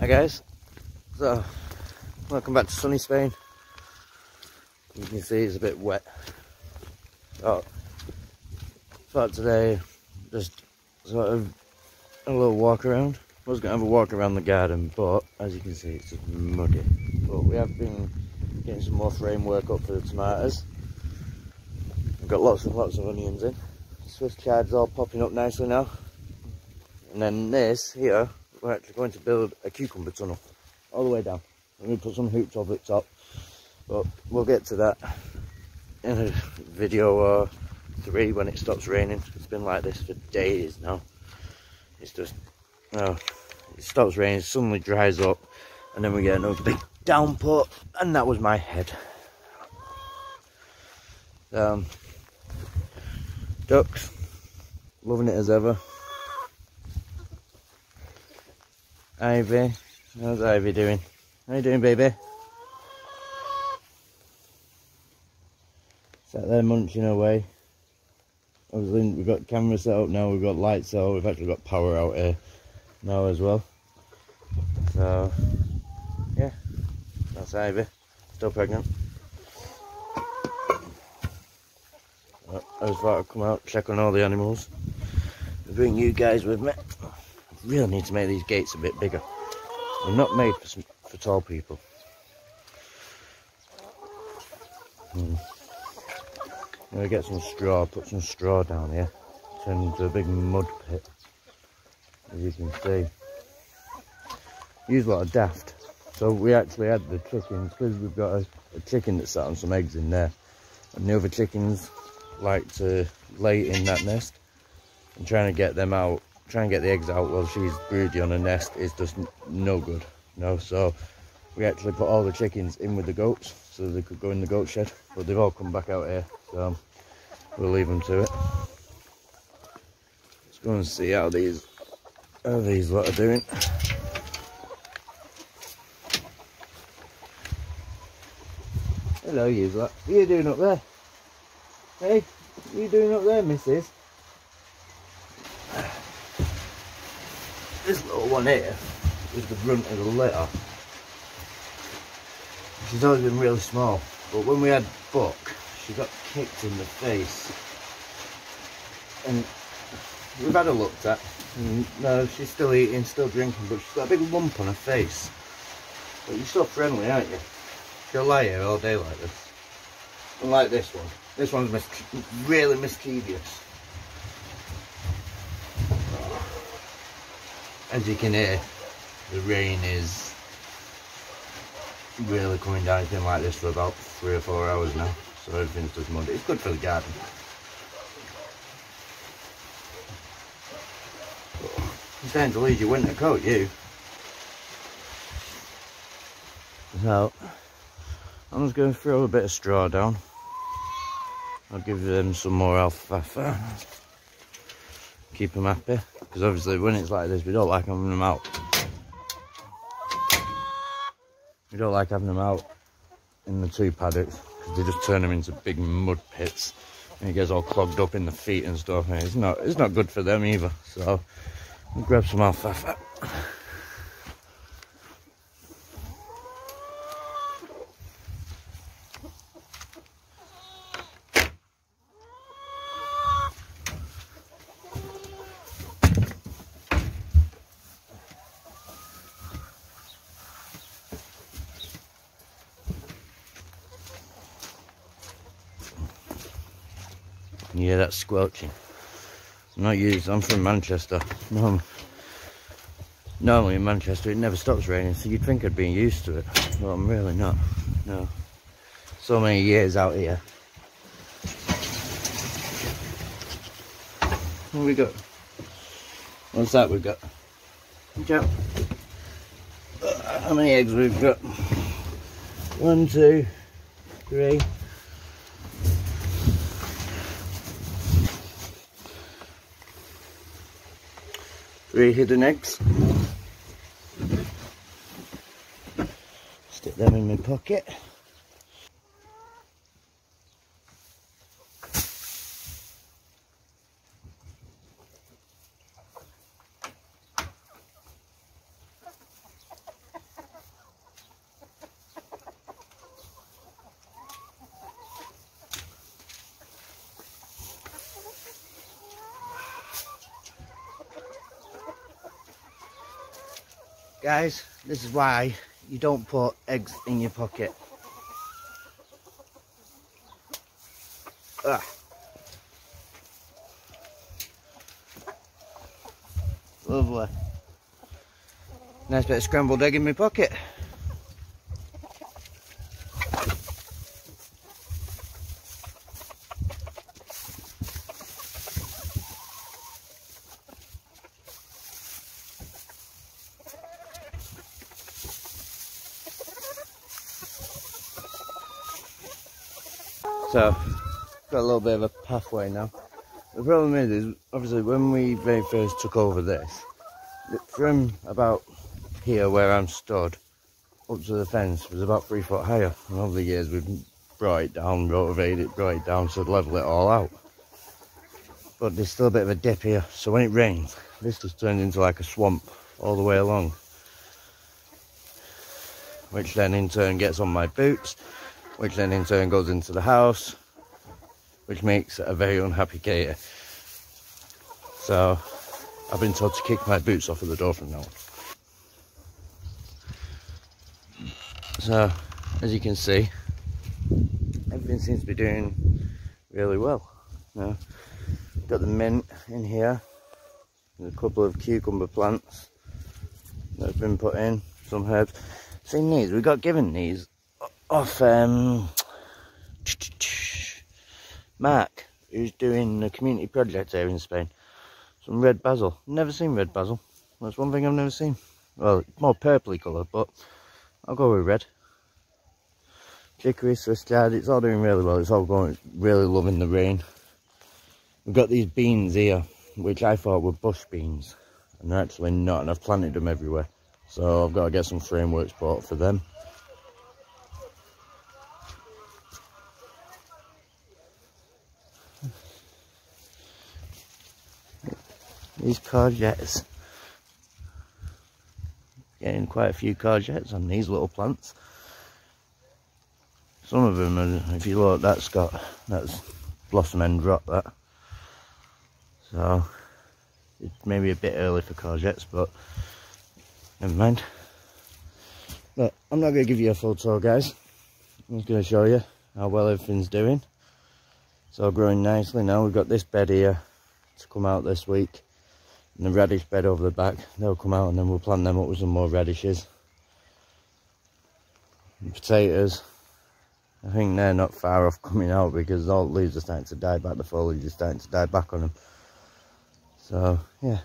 Hi guys, so welcome back to sunny Spain. You can see it's a bit wet. So thought today just sort of a little walk around. I was going to have a walk around the garden, but as you can see it's just muddy. But we have been getting some more framework up for the tomatoes. We've got lots of onions in. Swiss chard's all popping up nicely now. And then this here, we're actually going to build a cucumber tunnel all the way down. I'm going to put some hoops over the top, but we'll get to that in a video or 3 when it stops raining. It's been like this for days now. It's just, it stops raining, suddenly dries up, and then we get another big downpour, and that was my head. Ducks, loving it as ever. Ivy, how's Ivy doing? How you doing, baby? Sat there munching away. Obviously we've got camera set up now, we've got lights out, we've actually got power out here now as well. So yeah, that's Ivy, still pregnant. I just thought I'd come out, check on all the animals, and bring you guys with me. I really need to make these gates a bit bigger. They're not made for tall people. I'm gonna get some straw, put some straw down here, turn into a big mud pit, as you can see. Use a lot of daft. So we actually had the chickens, because we've got a chicken that sat on some eggs in there, and the other chickens like to lay in that nest, and trying to get them out, try and get the eggs out while she's broody on a nest is just no good. No, so we actually put all the chickens in with the goats so they could go in the goat shed, but they've all come back out here, so we'll leave them to it. Let's go and see how these lot are doing. Hello, you lot. What are you doing up there? Hey, what are you doing up there, missus? This little one here is the brunt of the litter. She's always been really small, but when we had Buck, she got kicked in the face. And we've had her looked at. And no, she's still eating, still drinking, but she's got a big lump on her face. But you're so friendly, aren't you? She'll lie here all day like this. Unlike this one. This one's really mischievous. As you can hear, the rain is really coming down. It's been like this for about 3 or 4 hours now, so everything's just muddy. It's good for the garden. You're starting to lose your winter coat, you. So, I'm just going to throw a bit of straw down. I'll give them some more alfalfa. Keep them happy, because obviously when it's like this we don't like having them out. We don't like having them out in the 2 paddocks, because they just turn them into big mud pits and it gets all clogged up in the feet and stuff, and it's not good for them either. So we'll grab some alfalfa. Yeah, that's squelching. I'm not used. I'm from Manchester. Normally in Manchester it never stops raining, so you'd think I'd be used to it, but I'm really not. No. So many years out here. What have we got? What's that we've got? Jump. How many eggs we've got? 1, 2, 3. 3 hidden eggs. Stick them in my pocket. guys, this is why you don't put eggs in your pocket. Ah. Lovely. Nice bit of scrambled egg in my pocket. So, got a little bit of a pathway now. The problem is obviously when we very first took over this, from about here where I'm stood up to the fence was about 3 foot higher, and over the years we've brought it down, rotivated it, brought it down to level it all out. But there's still a bit of a dip here, so when it rains, this just turns into like a swamp all the way along, which then in turn gets on my boots, which then in turn goes into the house, which makes a very unhappy Katie. So I've been told to kick my boots off of the door from now on. So as you can see, everything seems to be doing really well. Now, got the mint in here, and a couple of cucumber plants that have been put in, some herbs. Seen these, we got given these off Mark, who's doing a community project here in Spain. Some red basil. Never seen red basil. That's one thing I've never seen. Well, it's more purpley colour, but I'll go with red. Chicory, Swiss chard, it's all doing really well. It's all going, really loving the rain. We've got these beans here, which I thought were bush beans, and they're actually not, and I've planted them everywhere. So I've got to get some frameworks bought for them. These courgettes, getting quite a few courgettes on these little plants. Some of them are, if you look, that's blossom end drop, that. So it's maybe a bit early for courgettes, but never mind. But I'm not going to give you a full tour, guys. I'm just going to show you how well everything's doing. It's all growing nicely now. We've got this bed here to come out this week, and the radish bed over the back. They'll come out, and then we'll plant them up with some more radishes. And potatoes, I think they're not far off coming out, because all the leaves are starting to die back, the foliage is starting to die back on them. So yeah,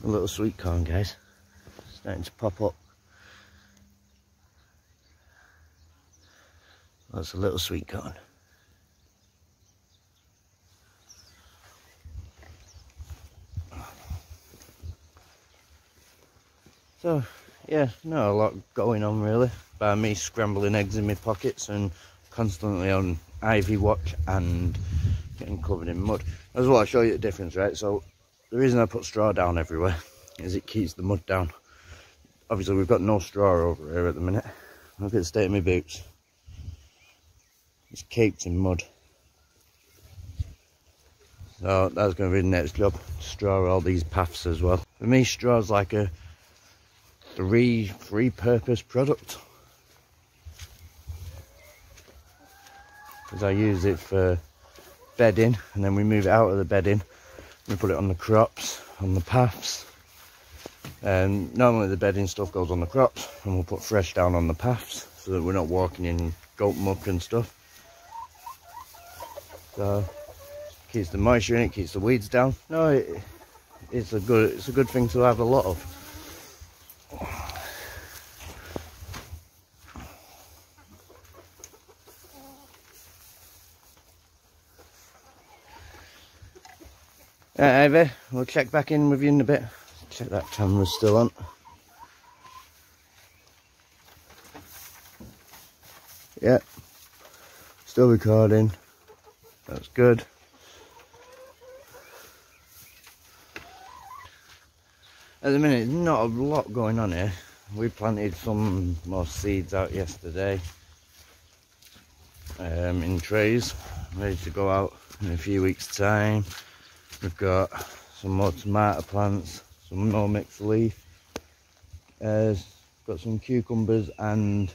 a little sweet corn, guys, starting to pop up. That's a little sweet corn. So yeah, not a lot going on really, by me scrambling eggs in my pockets and constantly on ivy watch and getting covered in mud. As well, I'll show you the difference, right? So the reason I put straw down everywhere is it keeps the mud down. Obviously we've got no straw over here at the minute. Look at the state of my boots. It's caked in mud. So that's going to be the next job, straw all these paths as well. For me, straw's like a three-purpose product, because I use it for bedding, and then we move it out of the bedding, we put it on the crops, on the paths. And normally the bedding stuff goes on the crops, and we'll put fresh down on the paths so that we're not walking in goat muck and stuff. So keeps the moisture in it, keeps the weeds down. No, it's a good thing to have a lot of. Ivy, we'll check back in with you in a bit. Check that camera's still on. Yeah, still recording. That's good. At the minute, not a lot going on here. We planted some more seeds out yesterday in trays, ready to go out in a few weeks' time. We've got some more tomato plants, some more mixed leaf. Got some cucumbers and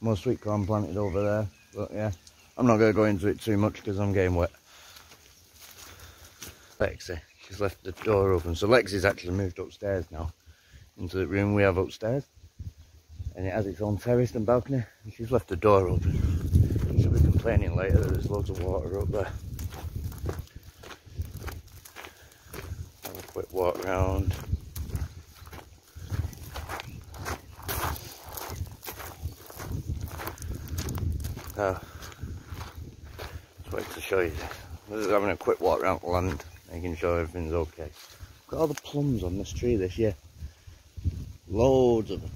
more sweet corn planted over there. But yeah, I'm not going to go into it too much because I'm getting wet. Lexi, she's left the door open. So Lexi's actually moved upstairs now into the room we have upstairs, and it has its own terrace and balcony, and she's left the door open. She'll be complaining later that there's loads of water up there. Have a quick walk around. Just wait to show you this. I'm just having a quick walk around the land, making sure everything's okay. Got all the plums on this tree this year. Loads of them.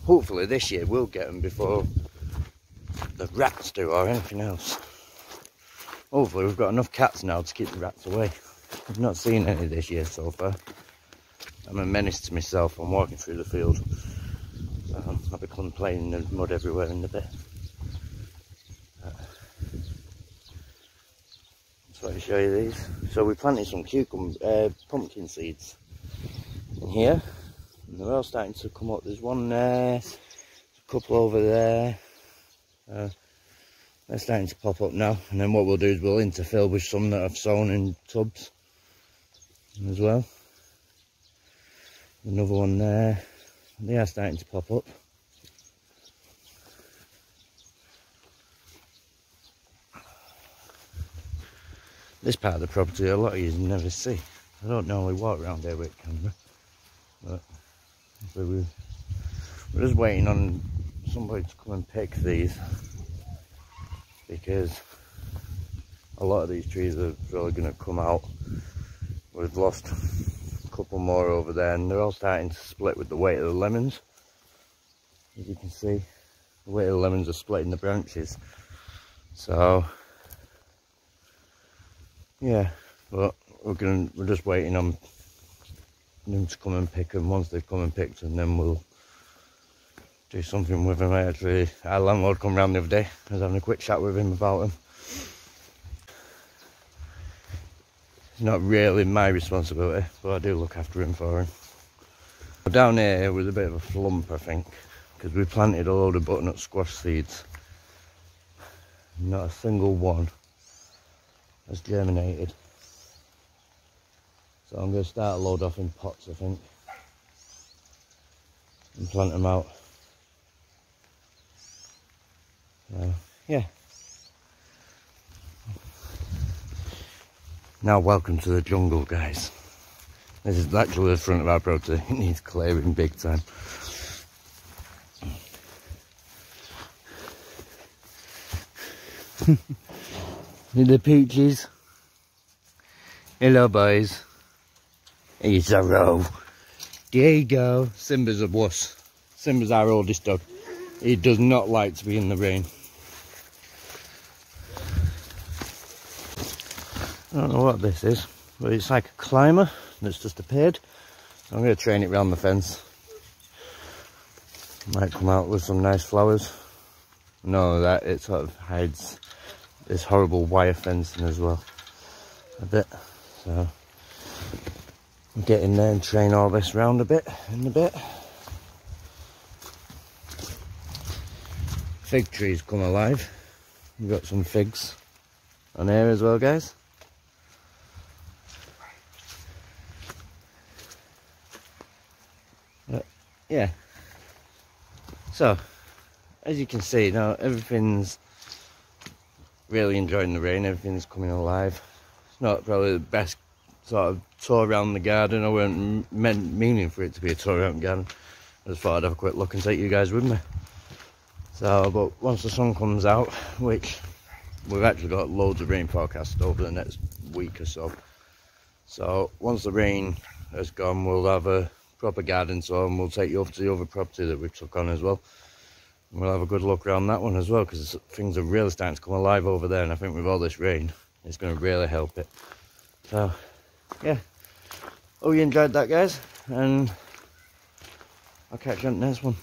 Hopefully this year we'll get them before the rats do or anything else. Hopefully we've got enough cats now to keep the rats away. I've not seen any this year so far. I'm a menace to myself. I'm walking through the field. So I'll be complaining there's mud everywhere in a bit. So I'll show you these. So we planted some pumpkin seeds in here, and they're all starting to come up. There's one there, a couple over there. They're starting to pop up now, and then what we'll do is we'll interfill with some that I've sown in tubs as well. Another one there. They are starting to pop up. This part of the property a lot of you never see. I don't normally walk around here with camera, but we're just waiting on somebody to come and pick these, because a lot of these trees are really going to come out. We've lost a couple more over there, and they're all starting to split with the weight of the lemons. As you can see, the weight of the lemons are splitting the branches. So yeah, but we're just waiting on them to come and pick them. Once they've come and picked them, then we'll do something with them. Actually, our landlord come round the other day. I was having a quick chat with him about them. It's not really my responsibility, but I do look after him for him. Down here was a bit of a flump, I think, because we planted a load of butternut squash seeds. Not a single one has germinated. So I'm going to start a load off in pots, I think, and plant them out. Yeah. Now welcome to the jungle, guys. This is actually the front of our property. It needs clearing big time. The peaches. Hello, boys. He's a row. There you go. Simba's a wuss. Simba's our oldest dog. He does not like to be in the rain. I don't know what this is, but it's like a climber that's just appeared. I'm going to train it round the fence. Might come out with some nice flowers. No, that it sort of hides this horrible wire fencing as well a bit. So I'll get in there and train all this round a bit in a bit. Fig trees come alive. We've got some figs on here as well, guys. Yeah, so as you can see now, everything's really enjoying the rain. Everything's coming alive. It's not probably the best sort of tour around the garden. I weren't meaning for it to be a tour around the garden. I just thought I'd have a quick look and take you guys with me. So, but once the sun comes out, which we've actually got loads of rain forecast over the next week or so. So once the rain has gone, we'll have a proper garden tour, and we'll take you over to the other property that we took on as well. And we'll have a good look around that one as well, because things are really starting to come alive over there, and I think with all this rain, it's going to really help it. So, yeah. Hope you enjoyed that, guys, and I'll catch you on the next one.